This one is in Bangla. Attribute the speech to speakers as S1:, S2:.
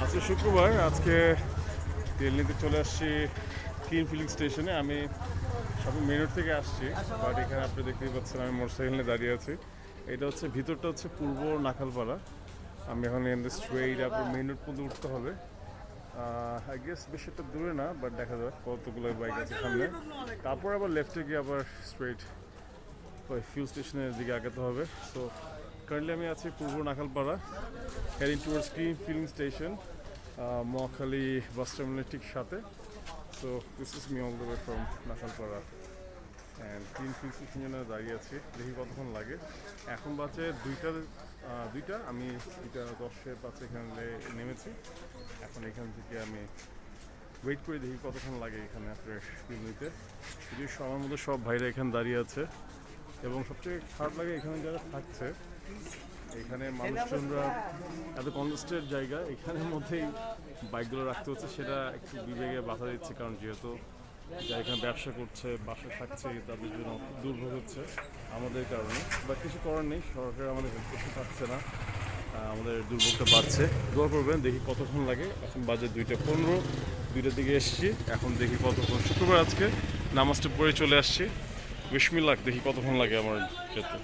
S1: আজকে শুক্রবার। আজকে তেল নিতে চলে আসছি ক্লিন ফিলিং স্টেশনে। আমি সবে মেন রোড থেকে আসছি, বাট এখানে আপনি দেখতেই পাচ্ছেন আমি মোটরসাইকেল নিয়ে দাঁড়িয়ে আছি। এটা হচ্ছে ভিতরটা হচ্ছে পূর্ব নাখালপাড়া। আমি এখন স্ট্রেইট আপনার মেন রোড পর্যন্ত উঠতে হবে। আই গেস বেশ একটা দূরে না, বাট দেখা যাক কতগুলো বাইক আছে সামনে। তারপর আবার লেফটে গিয়ে আবার স্ট্রেইট ওই ফিউল স্টেশনের দিকে আগাতে হবে। সো কারেন্টলি আমি আছি পূর্ব Nakhalpara, heading towards clean filling station, Mohakhali bus টার্মিনালের ঠিক সাথে। So this is me all the way from Nakhalpara and clean filling station জন্য দাঁড়িয়ে আছি, দেখি কতক্ষণ লাগে। এখন বাজে দুইটা, আমি 2:10 এখানে নেমেছি। এখন এখান থেকে আমি ওয়েট করে দেখি কতক্ষণ লাগে এখানে আপনার ফিল নিতে। যদি আমার মধ্যে সব ভাইরা এখানে দাঁড়িয়ে আছে, এবং সবচেয়ে খারাপ লাগে এখানে যারা থাকছে, এখানে মানুষজনরা এত কনজেস্টেড জায়গা, এখানের মধ্যেই বাইকগুলো রাখতে হচ্ছে। সেটা একটু বিবেকে বাধা দিচ্ছে, কারণ যেহেতু যারা এখানে ব্যবসা করছে, বাসায় থাকছে, তাদের জন্য দুর্ভোগ হচ্ছে আমাদের কারণে। বা কিছু করার নেই, সরকার আমাদের হেল্প করতে পারছে না, আমাদের দুর্ভোগটা বাড়ছে। দোয়া করবেন, দেখি কতক্ষণ লাগে। এখন বাজে 2:15, 2টার দিকে এসেছি। এখন দেখি কতক্ষণ, শুক্রবার আজকে নামাজটা পড়ে চলে আসছি। বিসমিল্লাহ, দেখি কতক্ষণ লাগে আমার যেতে।